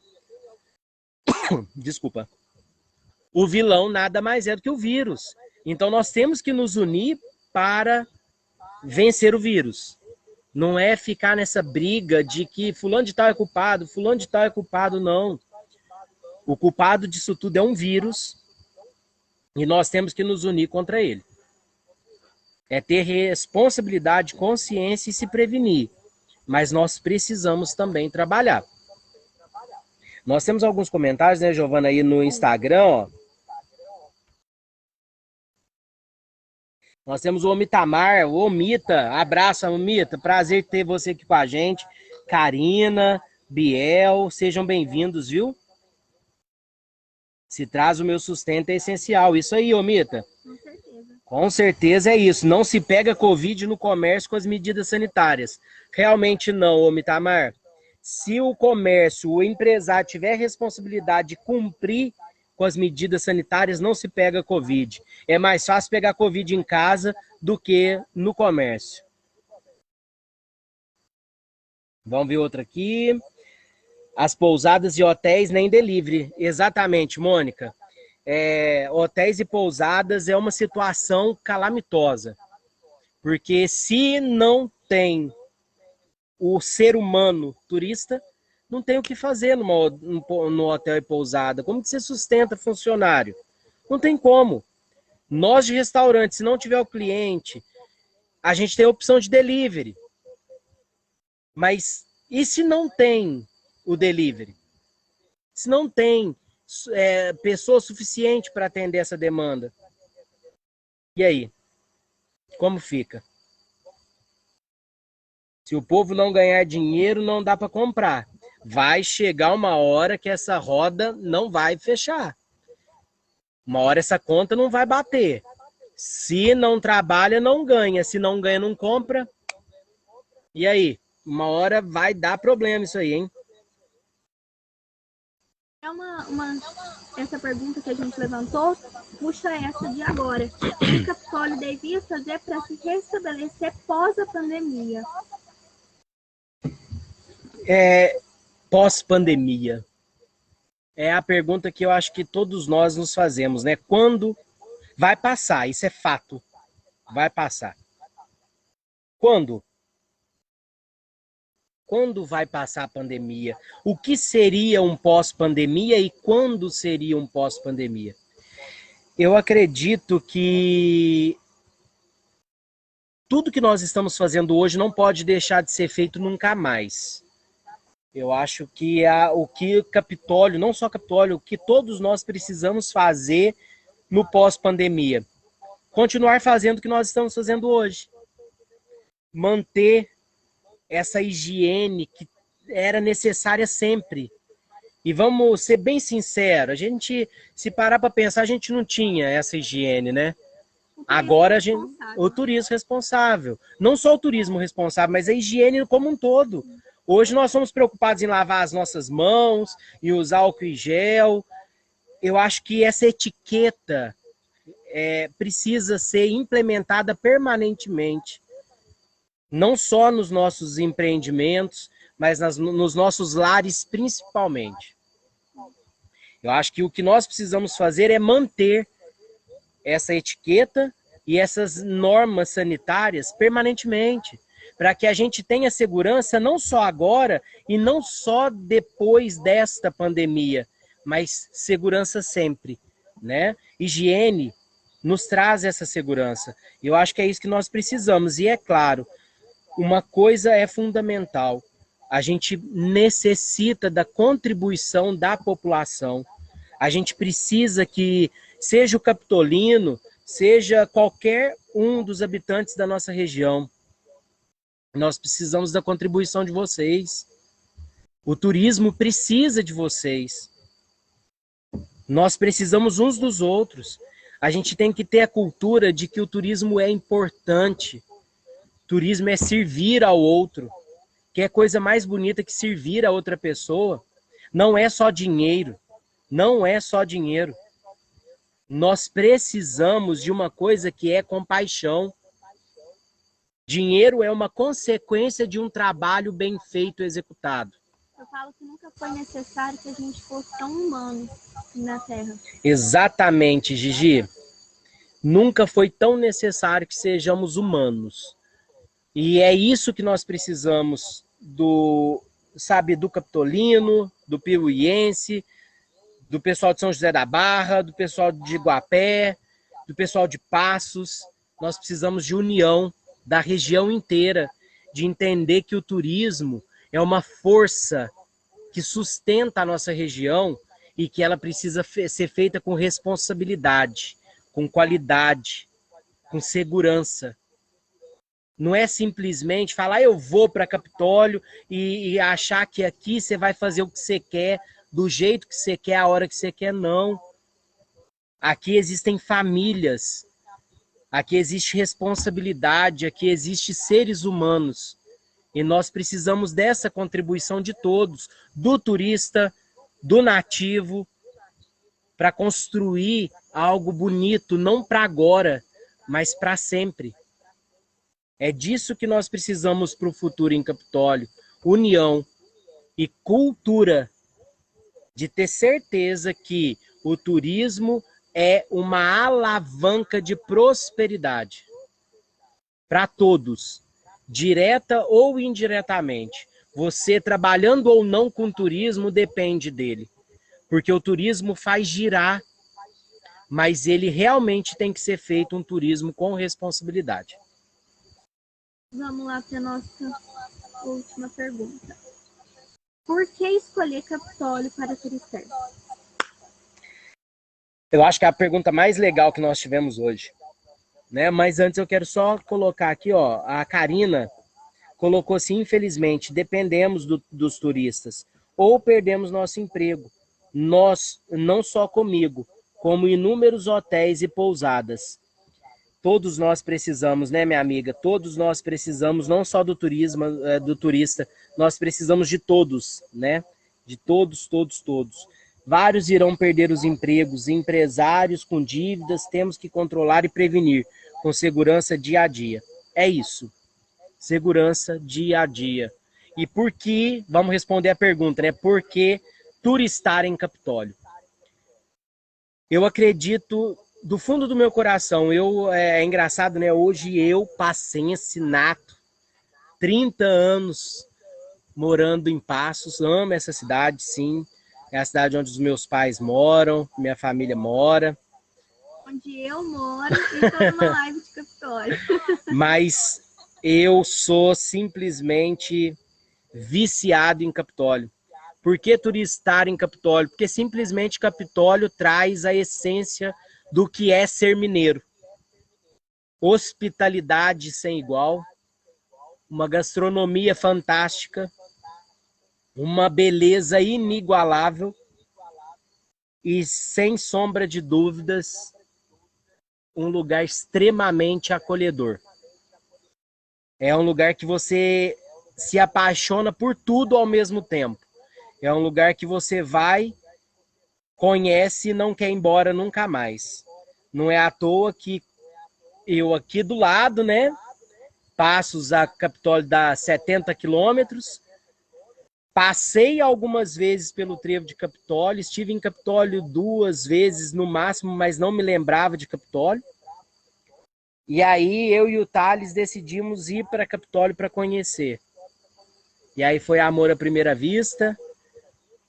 Desculpa. O vilão nada mais é do que o vírus. Então nós temos que nos unir para vencer o vírus. Não é ficar nessa briga de que fulano de tal é culpado, fulano de tal é culpado, não. O culpado disso tudo é um vírus e nós temos que nos unir contra ele. É ter responsabilidade, consciência e se prevenir. Mas nós precisamos também trabalhar. Nós temos alguns comentários, né, Giovana, aí no Instagram, ó. Nós temos o Omitamar, o Omita. Abraço, Omita. Prazer ter você aqui com a gente. Karina, Biel, sejam bem-vindos, viu? Se traz o meu sustento é essencial. Isso aí, Omita. Com certeza. Com certeza é isso. Não se pega Covid no comércio com as medidas sanitárias. Realmente não, Omitamar. Se o comércio, o empresário tiver responsabilidade de cumprir com as medidas sanitárias, não se pega Covid. É mais fácil pegar Covid em casa do que no comércio. Vamos ver outra aqui. As pousadas e hotéis nem delivery. Exatamente, Mônica. Hotéis e pousadas é uma situação calamitosa. Porque se não tem o ser humano turista, não tem o que fazer no hotel e pousada. Como que você sustenta funcionário? Não tem como. Nós de restaurante, se não tiver o cliente, a gente tem a opção de delivery. Mas e se não tem o delivery? Se não tem pessoa suficiente para atender essa demanda? E aí? Como fica? Se o povo não ganhar dinheiro, não dá para comprar. Vai chegar uma hora que essa roda não vai fechar. Uma hora essa conta não vai bater. Se não trabalha, não ganha. Se não ganha, não compra. E aí? Uma hora vai dar problema isso aí, hein? Essa pergunta que a gente levantou, puxa essa de agora. O que o Capitólio devia fazer para se restabelecer pós a pandemia? Pós-pandemia. É a pergunta que eu acho que todos nós nos fazemos, né? Quando vai passar? Isso é fato. Vai passar. Quando? Quando vai passar a pandemia? O que seria um pós-pandemia e quando seria um pós-pandemia? Eu acredito que tudo que nós estamos fazendo hoje não pode deixar de ser feito nunca mais. Eu acho que o que Capitólio, não só Capitólio, o que todos nós precisamos fazer no pós-pandemia. Continuar fazendo o que nós estamos fazendo hoje. Manter essa higiene que era necessária sempre. E vamos ser bem sinceros, a gente, se parar para pensar, a gente não tinha essa higiene, né? Agora o turismo responsável. Não só o turismo responsável, mas a higiene como um todo. Hoje nós somos preocupados em lavar as nossas mãos, em usar álcool e gel. Eu acho que essa etiqueta precisa ser implementada permanentemente. Não só nos nossos empreendimentos, mas nos nossos lares principalmente. Eu acho que o que nós precisamos fazer é manter essa etiqueta e essas normas sanitárias permanentemente, para que a gente tenha segurança não só agora e não só depois desta pandemia, mas segurança sempre, né? Higiene nos traz essa segurança. Eu acho que é isso que nós precisamos. E é claro, uma coisa é fundamental. A gente necessita da contribuição da população. A gente precisa que, seja o capitolino, seja qualquer um dos habitantes da nossa região, nós precisamos da contribuição de vocês. O turismo precisa de vocês. Nós precisamos uns dos outros. A gente tem que ter a cultura de que o turismo é importante. Turismo é servir ao outro. Que é coisa mais bonita que servir a outra pessoa. Não é só dinheiro. Não é só dinheiro. Nós precisamos de uma coisa que é compaixão. Dinheiro é uma consequência de um trabalho bem feito, executado. Eu falo que nunca foi necessário que a gente fosse tão humano na Terra. Exatamente, Gigi. Nunca foi tão necessário que sejamos humanos. E é isso que nós precisamos do Capitolino, do Piauiense, do pessoal de São José da Barra, do pessoal de Iguapé, do pessoal de Passos. Nós precisamos de união da região inteira, de entender que o turismo é uma força que sustenta a nossa região e que ela precisa ser feita com responsabilidade, com qualidade, com segurança. Não é simplesmente falar, eu vou para Capitólio e achar que aqui você vai fazer o que você quer, do jeito que você quer, a hora que você quer, não. Aqui existem famílias, aqui existe responsabilidade, aqui existem seres humanos. E nós precisamos dessa contribuição de todos, do turista, do nativo, para construir algo bonito, não para agora, mas para sempre. É disso que nós precisamos para o futuro em Capitólio. União e cultura, de ter certeza que o turismo é uma alavanca de prosperidade para todos, direta ou indiretamente. Você trabalhando ou não com turismo depende dele, porque o turismo faz girar, mas ele realmente tem que ser feito um turismo com responsabilidade. Vamos lá para a nossa última pergunta. Por que escolher Capitólio para turistar? Eu acho que é a pergunta mais legal que nós tivemos hoje, né? Mas antes eu quero só colocar aqui, ó, a Karina colocou assim, infelizmente, dependemos dos turistas ou perdemos nosso emprego. Nós, não só comigo, como inúmeros hotéis e pousadas. Todos nós precisamos, né, minha amiga? Todos nós precisamos, não só do turismo, do turista, nós precisamos de todos, né? De todos, todos, todos. Vários irão perder os empregos, empresários com dívidas, temos que controlar e prevenir, com segurança dia a dia. É isso, segurança dia a dia. E por que, vamos responder a pergunta, né? Por que turistar em Capitólio? Eu acredito, do fundo do meu coração, é engraçado, né? Hoje eu, passense nato, 30 anos morando em Passos, amo essa cidade, sim. É a cidade onde os meus pais moram, minha família mora. Onde eu moro e estou numa live de Capitólio. Mas eu sou simplesmente viciado em Capitólio. Por que turistar em Capitólio? Porque simplesmente Capitólio traz a essência do que é ser mineiro. Hospitalidade sem igual, uma gastronomia fantástica, uma beleza inigualável e, sem sombra de dúvidas, um lugar extremamente acolhedor. É um lugar que você se apaixona por tudo ao mesmo tempo. É um lugar que você vai, conhece e não quer ir embora nunca mais. Não é à toa que eu aqui do lado, né? Passos a Capitólio dá 70 quilômetros. Passei algumas vezes pelo trevo de Capitólio, estive em Capitólio 2 vezes no máximo, mas não me lembrava de Capitólio. E aí eu e o Thales decidimos ir para Capitólio para conhecer. E aí foi amor à primeira vista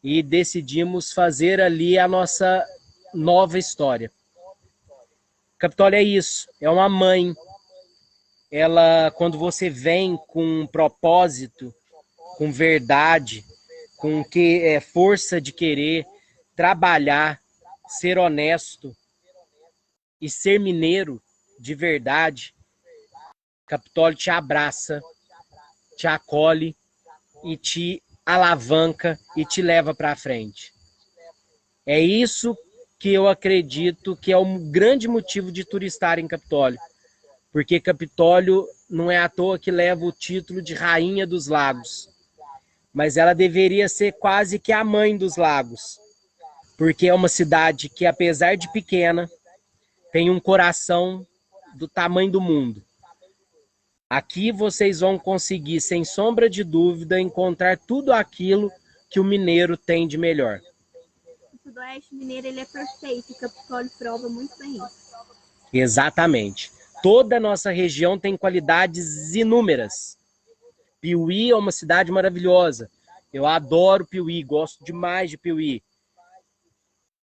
e decidimos fazer ali a nossa nova história. Capitólio é isso, é uma mãe. Ela, quando você vem com um propósito, com verdade, com força de querer trabalhar, ser honesto e ser mineiro de verdade, Capitólio te abraça, te acolhe e te alavanca e te leva para frente. É isso que eu acredito que é um grande motivo de turistar em Capitólio, porque Capitólio não é à toa que leva o título de Rainha dos Lagos, mas ela deveria ser quase que a mãe dos lagos, porque é uma cidade que, apesar de pequena, tem um coração do tamanho do mundo. Aqui vocês vão conseguir, sem sombra de dúvida, encontrar tudo aquilo que o mineiro tem de melhor. O Sudoeste Mineiro ele é perfeito, e Capitólio prova muito bem isso. Exatamente. Toda a nossa região tem qualidades inúmeras. Piuí é uma cidade maravilhosa. Eu adoro Piuí, gosto demais de Piuí.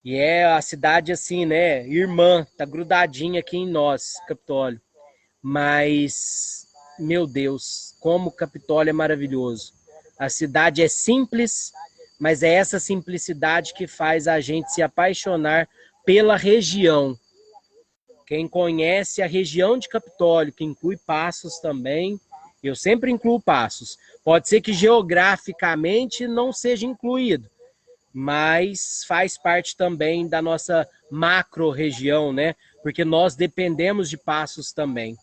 E é a cidade assim, né, irmã, tá grudadinha aqui em nós, Capitólio. Mas, meu Deus, como Capitólio é maravilhoso. A cidade é simples, mas é essa simplicidade que faz a gente se apaixonar pela região. Quem conhece a região de Capitólio, que inclui Passos também, eu sempre incluo Passos. Pode ser que geograficamente não seja incluído, mas faz parte também da nossa macro-região, né? Porque nós dependemos de Passos também.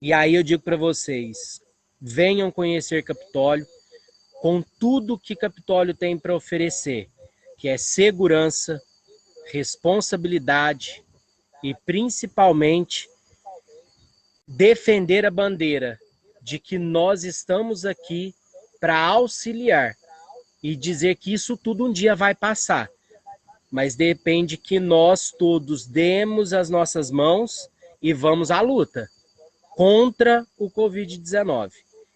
E aí eu digo para vocês, venham conhecer Capitólio com tudo que Capitólio tem para oferecer, que é segurança, responsabilidade e principalmente defender a bandeira de que nós estamos aqui para auxiliar e dizer que isso tudo um dia vai passar. Mas depende que nós todos demos as nossas mãos e vamos à luta contra o Covid-19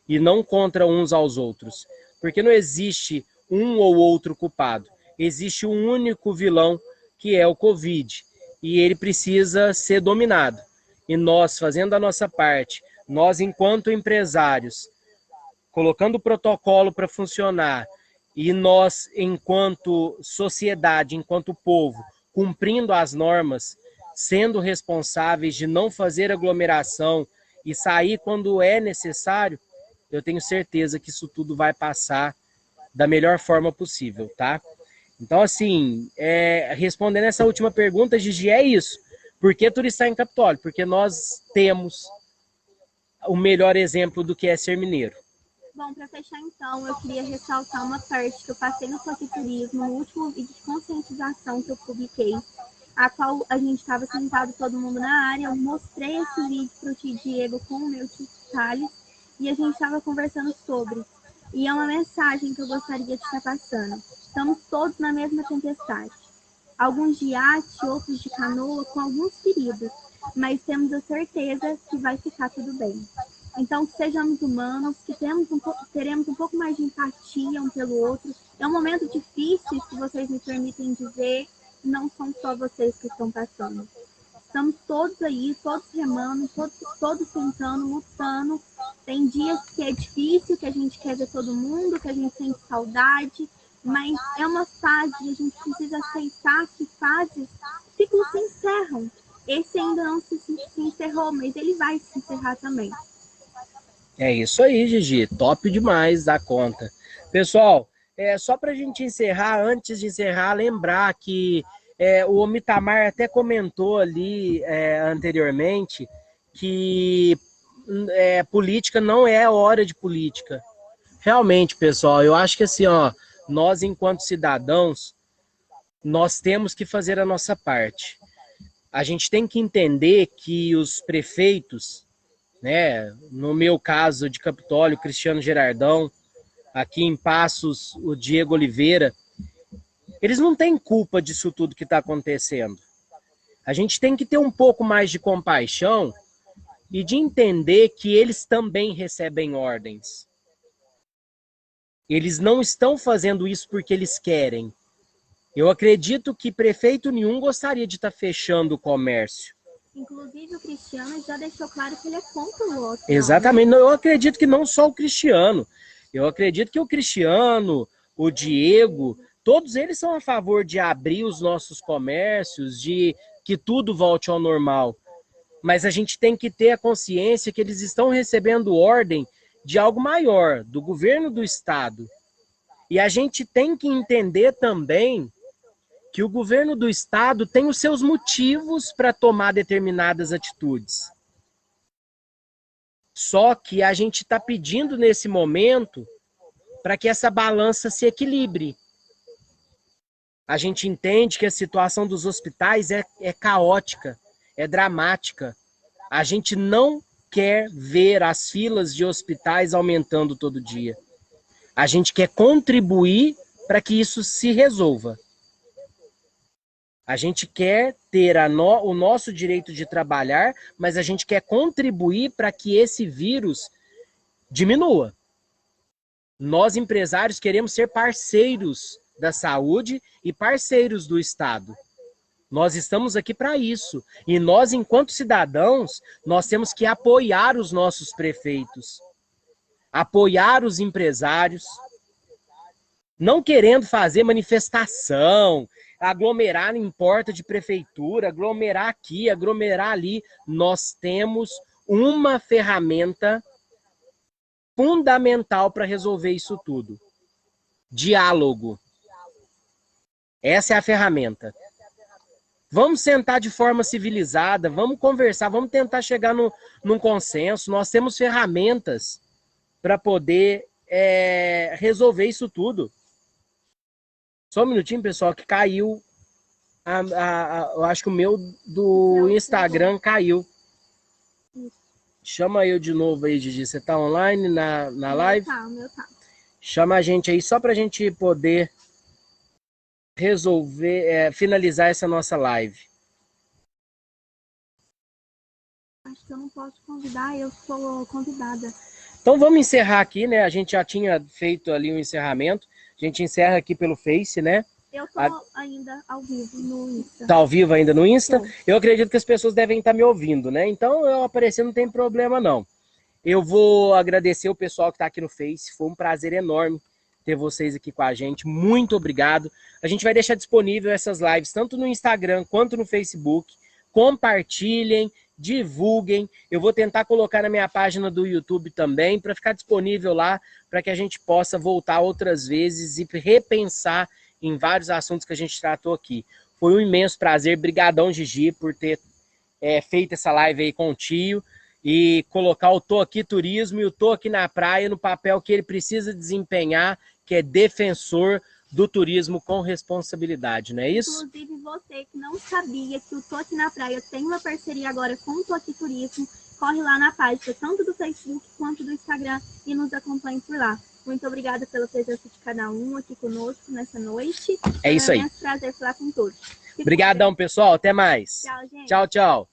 e não contra uns aos outros. Porque não existe um ou outro culpado. Existe um único vilão, que é o Covid. E ele precisa ser dominado. E nós, fazendo a nossa parte, nós enquanto empresários, colocando o protocolo para funcionar, e nós, enquanto sociedade, enquanto povo, cumprindo as normas, sendo responsáveis de não fazer aglomeração e sair quando é necessário, eu tenho certeza que isso tudo vai passar da melhor forma possível, tá? Então, assim, respondendo essa última pergunta, Gigi, é isso. Por que turistar em Capitólio? Porque nós temos o melhor exemplo do que é ser mineiro. Bom, para fechar então, eu queria ressaltar uma parte que eu passei no Toque Turismo, no último vídeo de conscientização que eu publiquei, a qual a gente estava sentado todo mundo na área, eu mostrei esse vídeo para o tio Diego com o meu tio Thales, e a gente estava conversando sobre. E é uma mensagem que eu gostaria de estar passando. Estamos todos na mesma tempestade. Alguns de iate, outros de canoa, com alguns feridos, mas temos a certeza que vai ficar tudo bem. Então, sejamos humanos, que teremos um pouco mais de empatia um pelo outro. É um momento difícil, se vocês me permitem dizer, não são só vocês que estão passando. Estamos todos aí, todos remando, todos tentando, lutando. Tem dias que é difícil, que a gente quer ver todo mundo, que a gente sente saudade, mas é uma fase, a gente precisa aceitar que fases, ciclos se encerram. Esse ainda não se encerrou, mas ele vai se encerrar também. É isso aí, Gigi. Top demais da conta. Pessoal, só para a gente encerrar, antes de encerrar, lembrar que o Omitamar até comentou ali anteriormente que política não é hora de política. Realmente, pessoal, eu acho que assim, ó, nós enquanto cidadãos, nós temos que fazer a nossa parte. A gente tem que entender que os prefeitos, né, no meu caso de Capitólio, Cristiano Gerardão, aqui em Passos, o Diego Oliveira, eles não têm culpa disso tudo que está acontecendo. A gente tem que ter um pouco mais de compaixão e de entender que eles também recebem ordens. Eles não estão fazendo isso porque eles querem. Eu acredito que prefeito nenhum gostaria de estar fechando o comércio. Inclusive o Cristiano já deixou claro que ele é contra o lockdown. Exatamente, eu acredito que não só o Cristiano. Eu acredito que o Cristiano, o Diego, todos eles são a favor de abrir os nossos comércios, de que tudo volte ao normal. Mas a gente tem que ter a consciência que eles estão recebendo ordem de algo maior, do governo do estado. E a gente tem que entender também que o governo do estado tem os seus motivos para tomar determinadas atitudes. Só que a gente está pedindo nesse momento para que essa balança se equilibre. A gente entende que a situação dos hospitais é caótica, é dramática. A gente não quer ver as filas de hospitais aumentando todo dia. A gente quer contribuir para que isso se resolva. A gente quer ter o nosso direito de trabalhar, mas a gente quer contribuir para que esse vírus diminua. Nós, empresários, queremos ser parceiros da saúde e parceiros do Estado. Nós estamos aqui para isso. E nós, enquanto cidadãos, nós temos que apoiar os nossos prefeitos, apoiar os empresários, não querendo fazer manifestação, aglomerar em porta de prefeitura, aglomerar aqui, aglomerar ali. Nós temos uma ferramenta fundamental para resolver isso tudo. Diálogo. Essa é a ferramenta. Vamos sentar de forma civilizada, vamos conversar, vamos tentar chegar num consenso. Nós temos ferramentas para poder resolver isso tudo. Só um minutinho, pessoal, que caiu. Eu acho que o meu do Instagram caiu. Chama eu de novo aí, Gigi. Você tá online na live? O meu tá. Chama a gente aí só pra gente poder resolver, finalizar essa nossa live. Acho que eu não posso convidar, eu sou convidada. Então vamos encerrar aqui, né? A gente já tinha feito ali o encerramento. A gente encerra aqui pelo Face, né? Eu tô ainda ao vivo no Insta. Tá ao vivo ainda no Insta? Tô. Eu acredito que as pessoas devem estar me ouvindo, né? Então eu aparecer não tem problema não. Eu vou agradecer o pessoal que está aqui no Face. Foi um prazer enorme ter vocês aqui com a gente. Muito obrigado. A gente vai deixar disponível essas lives tanto no Instagram quanto no Facebook. Compartilhem, divulguem. Eu vou tentar colocar na minha página do YouTube também para ficar disponível lá, para que a gente possa voltar outras vezes e repensar em vários assuntos que a gente tratou aqui. Foi um imenso prazer. Brigadão, Gigi, por ter feito essa live aí com o tio e colocar o Tô Aqui Turismo e o Tô Aqui na Praia no papel que ele precisa desempenhar, que é defensor do turismo com responsabilidade, não é isso? Inclusive você que não sabia que o Tô Aqui na Praia tem uma parceria agora com o Tô Aqui Turismo, corre lá na página tanto do Facebook quanto do Instagram e nos acompanhe por lá. Muito obrigada pela presença de cada um aqui conosco nessa noite. É isso aí. É um prazer falar com todos. Obrigadão, pessoal. Até mais. Tchau, gente. Tchau, tchau.